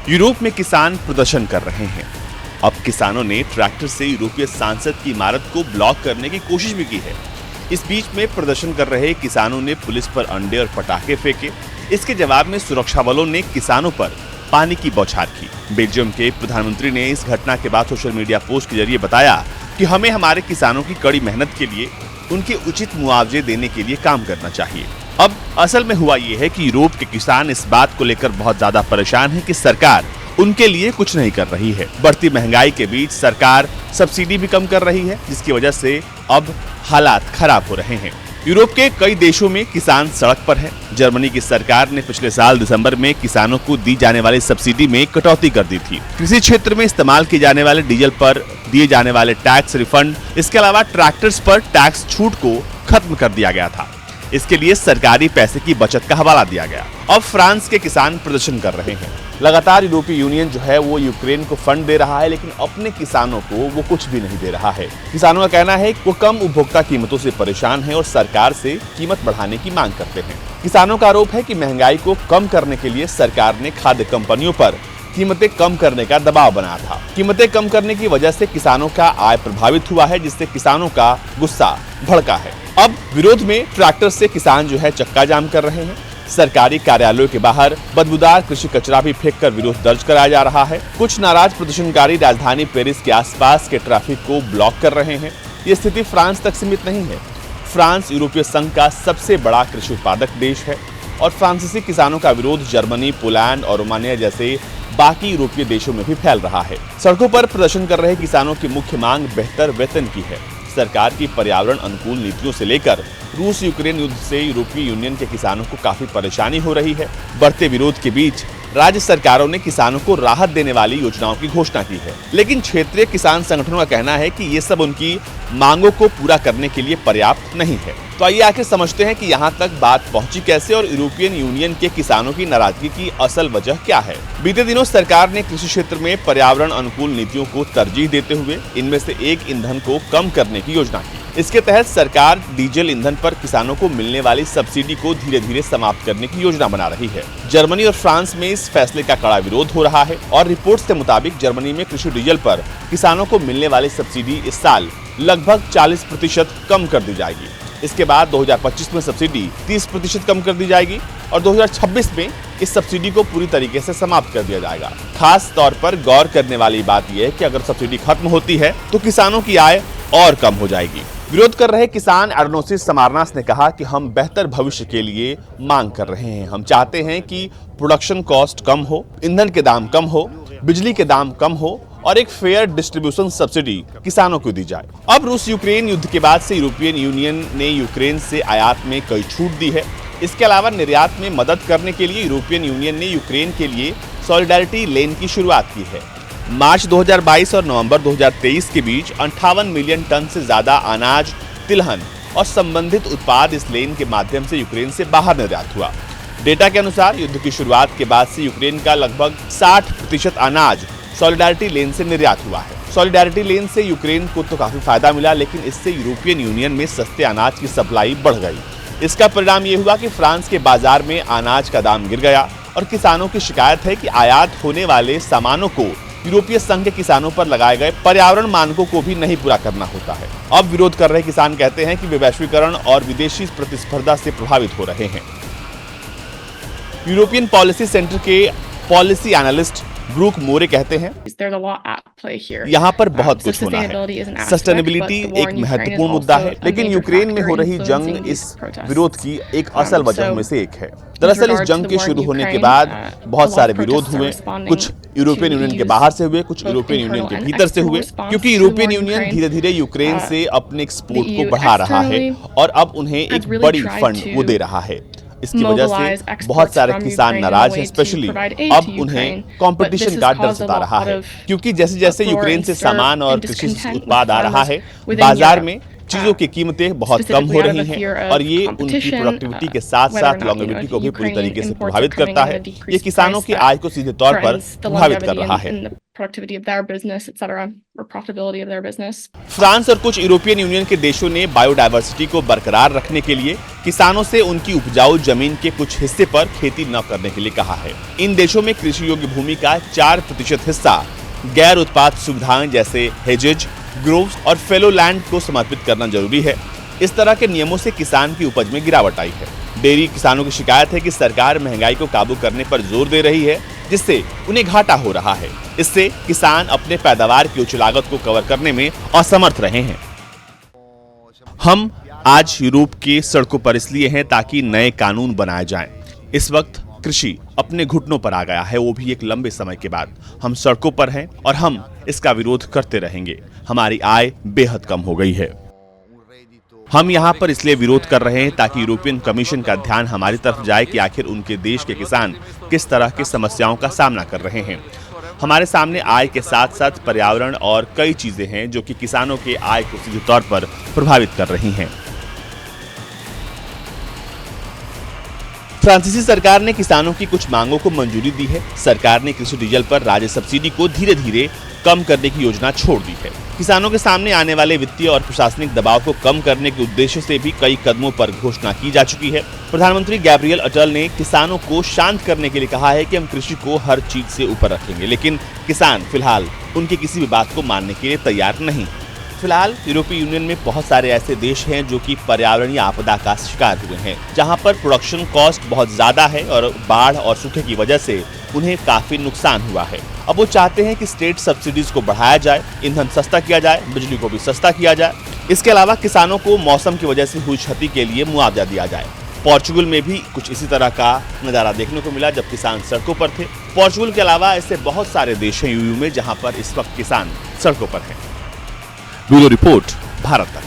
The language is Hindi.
यूरोप में किसान प्रदर्शन कर रहे हैं। अब किसानों ने ट्रैक्टर से यूरोपीय सांसद की इमारत को ब्लॉक करने की कोशिश भी की है। इस बीच में प्रदर्शन कर रहे किसानों ने पुलिस पर अंडे और पटाखे फेंके। इसके जवाब में सुरक्षा बलों ने किसानों पर पानी की बौछार की। बेल्जियम के प्रधानमंत्री ने इस घटना के बाद सोशल मीडिया पोस्ट के जरिए बताया कि हमें हमारे किसानों की कड़ी मेहनत के लिए उनके उचित मुआवजे देने के लिए काम करना चाहिए। अब असल में हुआ ये है कि यूरोप के किसान इस बात को लेकर बहुत ज्यादा परेशान हैं कि सरकार उनके लिए कुछ नहीं कर रही है। बढ़ती महंगाई के बीच सरकार सब्सिडी भी कम कर रही है, जिसकी वजह से अब हालात खराब हो रहे हैं। यूरोप के कई देशों में किसान सड़क पर है। जर्मनी की सरकार ने पिछले साल दिसंबर में किसानों को दी जाने वाली सब्सिडी में कटौती कर दी थी। कृषि क्षेत्र में इस्तेमाल किए जाने वाले डीजल पर दिए जाने वाले टैक्स रिफंड, इसके अलावा ट्रैक्टर्स पर टैक्स छूट को खत्म कर दिया गया था। इसके लिए सरकारी पैसे की बचत का हवाला दिया गया। अब फ्रांस के किसान प्रदर्शन कर रहे हैं। लगातार यूरोपीय यूनियन जो है वो यूक्रेन को फंड दे रहा है, लेकिन अपने किसानों को वो कुछ भी नहीं दे रहा है। किसानों का कहना है कि वो कम उपभोक्ता कीमतों से परेशान है और सरकार से कीमत बढ़ाने की मांग करते हैं। किसानों का आरोप है कि महंगाई को कम करने के लिए सरकार ने खाद्य कंपनियों पर कीमतें कम करने का दबाव बनाया था। कीमतें कम करने की वजह से किसानों का आय प्रभावित हुआ है, जिससे किसानों का गुस्सा भड़का है। अब विरोध में ट्रैक्टर से किसान जो है चक्का जाम कर रहे हैं। सरकारी कार्यालयों के बाहर बदबूदार कृषि कचरा भी फेंककर विरोध दर्ज कराया जा रहा है। कुछ नाराज प्रदर्शनकारी राजधानी पेरिस के आसपास के ट्रैफिक को ब्लॉक कर रहे हैं। ये स्थिति फ्रांस तक सीमित नहीं है। फ्रांस यूरोपीय संघ का सबसे बड़ा कृषि उत्पादक देश है और फ्रांसीसी किसानों का विरोध जर्मनी, पोलैंड और रोमानिया जैसे बाकी यूरोपीय देशों में भी फैल रहा है। सड़कों पर प्रदर्शन कर रहे किसानों की मुख्य मांग बेहतर वेतन की है। सरकार की पर्यावरण अनुकूल नीतियों से लेकर रूस यूक्रेन युद्ध से यूरोपीय यूनियन के किसानों को काफी परेशानी हो रही है। बढ़ते विरोध के बीच राज्य सरकारों ने किसानों को राहत देने वाली योजनाओं की घोषणा की है, लेकिन क्षेत्रीय किसान संगठनों का कहना है कि ये सब उनकी मांगों को पूरा करने के लिए पर्याप्त नहीं है। तो आइए आखिर समझते हैं कि यहाँ तक बात पहुंची कैसे और यूरोपियन यूनियन के किसानों की नाराजगी की असल वजह क्या है। बीते दिनों सरकार ने कृषि क्षेत्र में पर्यावरण अनुकूल नीतियों को तरजीह देते हुए इनमें से एक ईंधन को कम करने की योजना की। इसके तहत सरकार डीजल ईंधन पर किसानों को मिलने वाली सब्सिडी को धीरे धीरे समाप्त करने की योजना बना रही है। जर्मनी और फ्रांस में इस फैसले का कड़ा विरोध हो रहा है और रिपोर्ट्स के मुताबिक जर्मनी में कृषि डीजल पर किसानों को मिलने वाली सब्सिडी इस साल लगभग 40% कम कर दी जाएगी। इसके बाद 2025 में सब्सिडी 30% कम कर दी जाएगी और 2026 में इस सब्सिडी को पूरी तरीके से समाप्त कर दिया जाएगा। खास तौर पर गौर करने वाली बात यह है कि अगर सब्सिडी खत्म होती है तो किसानों की आय और कम हो जाएगी। विरोध कर रहे किसान एर्नोसिस समारनास ने कहा कि हम बेहतर भविष्य के लिए मांग कर रहे हैं। हम चाहते हैं कि प्रोडक्शन कॉस्ट कम हो, ईंधन के दाम कम हो, बिजली के दाम कम हो और एक फेयर डिस्ट्रीब्यूशन सब्सिडी किसानों को दी जाए। अब रूस यूक्रेन युद्ध के बाद से यूरोपियन यूनियन ने यूक्रेन से आयात में कई छूट दी है। इसके अलावा निर्यात में मदद करने के लिए यूरोपियन यूनियन ने यूक्रेन के लिए सॉलिडारिटी लेन की शुरुआत की है। मार्च 2022 और नवंबर 2023 के बीच 58 मिलियन टन से ज्यादा अनाज, तिलहन और संबंधित उत्पाद इस लेन के माध्यम से यूक्रेन से बाहर निर्यात हुआ। डेटा के अनुसार युद्ध की शुरुआत के बाद से यूक्रेन का लगभग 60% अनाज सॉलिडारिटी लेन से निर्यात हुआ है। सॉलिडारिटी लेन से यूक्रेन को तो काफी फायदा मिला, लेकिन इससे यूरोपियन यूनियन में सस्ते अनाज की सप्लाई बढ़ गई। इसका परिणाम ये हुआ कि फ्रांस के बाजार में अनाज का दाम गिर गया और किसानों की शिकायत है कि आयात होने वाले सामानों को यूरोपीय संघ के किसानों पर लगाए गए पर्यावरण मानकों को भी नहीं पूरा करना होता है। अब विरोध कर रहे किसान कहते हैं कि वे वैश्वीकरण और विदेशी प्रतिस्पर्धा से प्रभावित हो रहे हैं। यूरोपियन पॉलिसी सेंटर के पॉलिसी एनालिस्ट ब्रूक मोरे कहते हैं, यहाँ पर बहुत कुछ होना है। सस्टेनेबिलिटी एक महत्वपूर्ण मुद्दा है, लेकिन यूक्रेन में हो रही जंग इस विरोध की एक असल वजह में से एक है। दरअसल इस जंग के शुरू होने के बाद बहुत सारे विरोध हुए। कुछ यूरोपियन यूनियन के बाहर से हुए, कुछ यूरोपियन यूनियन के भीतर से हुए, क्योंकि यूरोपियन यूनियन धीरे धीरे यूक्रेन से अपने एक्सपोर्ट को बढ़ा रहा है और अब उन्हें एक बड़ी फंड वो दे रहा है। इसकी वजह से बहुत सारे किसान नाराज हैं। स्पेशली अब उन्हें कंपटीशन का डर सता रहा है, क्योंकि जैसे जैसे यूक्रेन से सामान और कृषि उत्पाद आ रहा है, बाजार में चीजों की कीमतें बहुत कम हो रही हैं और ये उनकी प्रोडक्टिविटी के साथ साथ लॉन्गेविटी को भी पूरी तरीके से प्रभावित करता है। ये किसानों की आय को सीधे तौर पर प्रभावित कर रहा है। फ्रांस और कुछ यूरोपियन यूनियन के देशों ने बायोडायवर्सिटी को बरकरार रखने के लिए किसानों से उनकी उपजाऊ जमीन के कुछ हिस्से पर खेती न करने के लिए कहा है। इन देशों में कृषि योग्य भूमि का 4% हिस्सा गैर उत्पाद सुविधाएं जैसे हेजेज, ग्रोव्स और फेलो लैंड को समर्पित करना जरूरी है। इस तरह के नियमों से किसान की उपज में गिरावट आई है। डेयरी किसानों की शिकायत है कि सरकार महंगाई को काबू करने पर जोर दे रही है, जिससे उन्हें घाटा हो रहा है। इससे किसान अपने पैदावार की उच्च लागत को कवर करने में असमर्थ रहे हैं। हम आज यूरोप के सड़कों पर इसलिए हैं ताकि नए कानून बनाए जाएं। इस वक्त कृषि अपने घुटनों पर आ गया है, वो भी एक लंबे समय के बाद। हम सड़कों पर हैं और हम इसका विरोध करते रहेंगे। हमारी आय बेहद कम हो गई है। हम यहाँ पर इसलिए विरोध कर रहे हैं ताकि यूरोपियन कमीशन का ध्यान हमारी तरफ जाए कि आखिर उनके देश के किसान किस तरह की समस्याओं का सामना कर रहे हैं। हमारे सामने आय के साथ साथ पर्यावरण और कई चीजें हैं जो कि किसानों के आय को सीधे तौर पर प्रभावित कर रही हैं। फ्रांसीसी सरकार ने किसानों की कुछ मांगों को मंजूरी दी है। सरकार ने कृषि डीजल पर राज्य सब्सिडी को धीरे धीरे कम करने की योजना छोड़ दी है। किसानों के सामने आने वाले वित्तीय और प्रशासनिक दबाव को कम करने के उद्देश्य से भी कई कदमों पर घोषणा की जा चुकी है। प्रधानमंत्री गैब्रियल अटल ने किसानों को शांत करने के लिए कहा है कि हम कृषि को हर चीज से ऊपर रखेंगे, लेकिन किसान फिलहाल उनकी किसी भी बात को मानने के लिए तैयार नहीं। फिलहाल यूरोपीय यूनियन में बहुत सारे ऐसे देश हैं जो कि पर्यावरणीय आपदा का शिकार हुए हैं, जहां पर प्रोडक्शन कॉस्ट बहुत ज्यादा है और बाढ़ और सूखे की वजह से उन्हें काफी नुकसान हुआ है। अब वो चाहते हैं कि स्टेट सब्सिडीज को बढ़ाया जाए, ईंधन सस्ता किया जाए, बिजली को भी सस्ता किया जाए। इसके अलावा किसानों को मौसम की वजह से हुई क्षति के लिए मुआवजा दिया जाए। पोर्चुगल में भी कुछ इसी तरह का नजारा देखने को मिला जब किसान सड़कों पर थे। पोर्चुगल के अलावा ऐसे बहुत सारे देश हैं यूयू में जहां पर इस वक्त किसान सड़कों पर हैं। ब्यूरो रिपोर्ट, भारत तक।